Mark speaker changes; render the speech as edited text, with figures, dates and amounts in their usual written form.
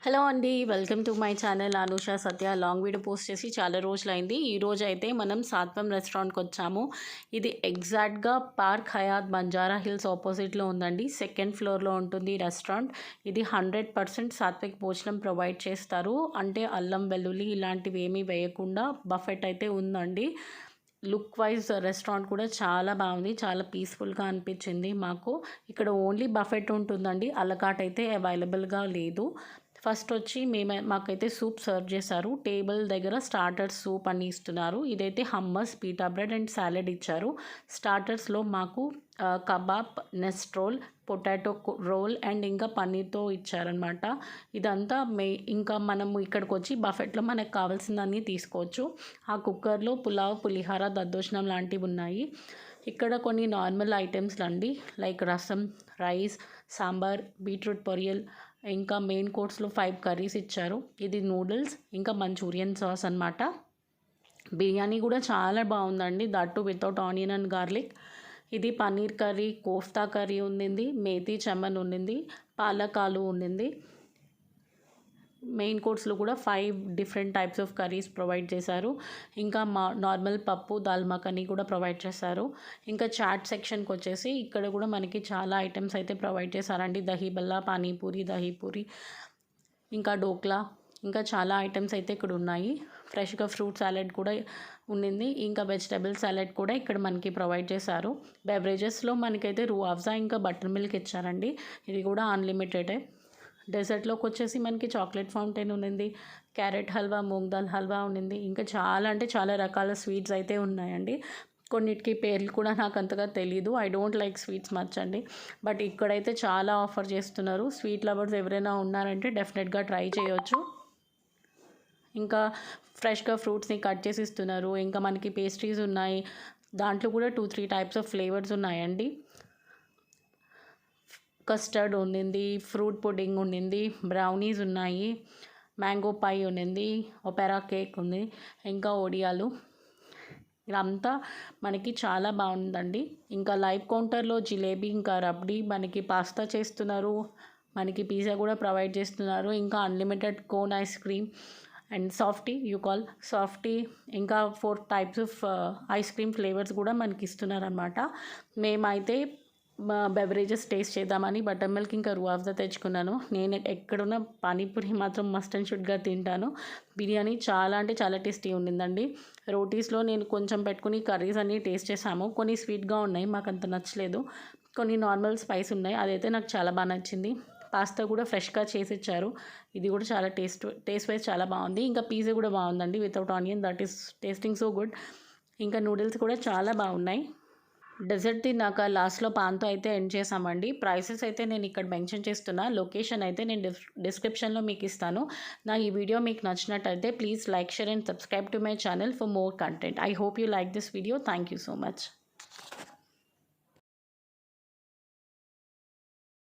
Speaker 1: Hello అండి, welcome to my channel Anusha Satya. Long video post చేసి చాలా రోజులైంది. ఈరోజు అయితే మనం సాత్వం రెస్టారెంట్కి వచ్చాము. ఇది ఎగ్జాక్ట్గా పార్క్ హయాత్ బంజారా హిల్స్ ఆపోజిట్లో ఉందండి. సెకండ్ ఫ్లోర్లో ఉంటుంది ఈ రెస్టారెంట్. ఇది 100% సాత్విక్ భోజనం ప్రొవైడ్ చేస్తారు. అంటే అల్లం వెల్లుల్లి ఇలాంటివి ఏమీ వేయకుండా బఫెట్ అయితే ఉందండి. లుక్ వైజ్ రెస్టారెంట్ కూడా చాలా బాగుంది, చాలా పీస్ఫుల్గా అనిపించింది మాకు. ఇక్కడ ఓన్లీ బఫెట్ ఉంటుందండి, అలకాట్ అయితే అవైలబుల్గా లేదు. ఫస్ట్ వచ్చి మాకైతే సూప్ సర్వ్ చేశారు. టేబుల్ దగ్గర స్టార్టర్స్ సూప్ అని ఇస్తున్నారు. ఇదైతే hummus, pita bread and salad ఇచ్చారు. స్టార్టర్స్లో మాకు kebab, nest roll, potato roll and ఇంకా పన్నీర్తో ఇచ్చారనమాట. ఇదంతా ఇంకా మనము ఇక్కడికి వచ్చి బఫెట్లో మనకు కావాల్సిందన్నీ తీసుకోవచ్చు. ఆ కుక్కర్లో పులావ్, పులిహార, దద్దోజనం లాంటివి ఉన్నాయి. ఇక్కడ కొన్ని నార్మల్ ఐటమ్స్ అండి, లైక్ రసం, రైస్, సాంబార్, బీట్రూట్ పొరియల్, ఇంకా మెయిన్ కోర్స్లో 5 కర్రీస్ ఇచ్చారు. ఇది నూడిల్స్ ఇంకా మంచూరియన్ సాస్ అనమాట. బిర్యానీ కూడా చాలా బాగుందండి, that without onion and garlic. ఇది పన్నీర్ కర్రీ, కోఫ్తా కర్రీ ఉండింది, మేథీ చమన్ ఉండింది, పాలకాలు ఉండింది. మెయిన్ కోర్స్లో కూడా 5 different types of curries provide చేశారు. ఇంకా నార్మల్ పప్పు, దాల్ మఖని కూడా ప్రొవైడ్ చేశారు. ఇంకా చాట్ సెక్షన్కి వచ్చేసి ఇక్కడ కూడా మనకి చాలా ఐటమ్స్ అయితే ప్రొవైడ్ చేశారండి. దహీ బల్లా, పానీపూరి, దహీపూరి, ఇంకా డోక్లా, ఇంకా చాలా ఐటమ్స్ అయితే ఇక్కడ ఉన్నాయి. ఫ్రెష్గా ఫ్రూట్ సాలెడ్ కూడా ఉండింది. ఇంకా వెజిటబుల్ సాలెడ్ కూడా ఇక్కడ మనకి ప్రొవైడ్ చేశారు. బెవరేజెస్లో మనకైతే రూఅఫ్జా ఇంకా బటర్ మిల్క్ ఇచ్చారండి. ఇది కూడా అన్లిమిటెడే. డెజర్ట్లోకి వచ్చేసి మనకి చాక్లెట్ ఫౌంటైన్ ఉన్నింది, క్యారెట్ హల్వా, మూంగ్ దాల్ హల్వా ఉన్నింది. ఇంకా చాలా అంటే చాలా రకాల స్వీట్స్ అయితే ఉన్నాయండి. కొన్నిటికి పేర్లు కూడా నాకు అంతగా తెలీదు. I don't like sweets much అండి. బట్ ఇక్కడైతే చాలా ఆఫర్ చేస్తున్నారు. స్వీట్ లవర్స్ ఎవరైనా ఉన్నారంటే డెఫినెట్గా ట్రై చేయొచ్చు. ఇంకా ఫ్రెష్గా ఫ్రూట్స్ని కట్ చేసి ఇస్తున్నారు. ఇంకా మనకి పేస్ట్రీస్ ఉన్నాయి. దాంట్లో కూడా 2-3 టైప్స్ ఆఫ్ ఫ్లేవర్స్ ఉన్నాయండి. కస్టర్డ్ ఉండింది, ఫ్రూట్ పుడ్డింగ్ ఉండింది, బ్రౌనీస్ ఉన్నాయి, మ్యాంగో పై ఉండింది, ఒపెరా కేక్ ఉంది, ఇంకా ఒడియాలు. ఇదంతా మనకి చాలా బాగుందండి. ఇంకా లైవ్ కౌంటర్లో జిలేబీ, ఇంకా రబ్డీ, మనకి పాస్తా చేస్తున్నారు. మనకి పిజ్జా కూడా ప్రొవైడ్ చేస్తున్నారు. ఇంకా unlimited cone ice cream and softy, you call softy, ఇంకా 4 types of ice cream flavours కూడా మనకి ఇస్తున్నారనమాట. మేమైతే బెవరేజెస్ టేస్ట్ చేద్దామని బటర్ మిల్క్ ఇంకా రూఅఫ్జా తెచ్చుకున్నాను. నేను ఎక్కడున్న పానీపూరి మాత్రం మస్ట్ అండ్ షుడ్గా తింటాను. బిర్యానీ చాలా అంటే చాలా టేస్టీ ఉండిందండి. రోటీస్లో నేను కొంచెం పెట్టుకుని కర్రీస్ అన్నీ టేస్ట్ చేసాము. కొన్ని స్వీట్గా ఉన్నాయి, మాకు అంత నచ్చలేదు. కొన్ని నార్మల్ స్పైస్ ఉన్నాయి, అదైతే నాకు చాలా బాగా నచ్చింది. పాస్తా కూడా ఫ్రెష్గా చేసి ఇచ్చారు. ఇది కూడా చాలా టేస్ట్ వైజ్ చాలా బాగుంది. ఇంకా పిజ్జా కూడా బాగుందండి, without onion, that is tasting so good. ఇంకా నూడిల్స్ కూడా చాలా బాగున్నాయి. డెజర్ట్ తిన్నాక లాస్ట్లో పాన్తో అయితే ఎండ్ చేసామండి. ప్రైసెస్ అయితే నేను ఇక్కడ మెన్షన్ చేస్తున్నా, లొకేషన్ అయితే నేను డిస్క్రిప్షన్లో మీకు ఇస్తాను. నా ఈ వీడియో మీకు నచ్చినట్టయితే please like, share and subscribe to my channel for more content. I hope you like this video. Thank you so much.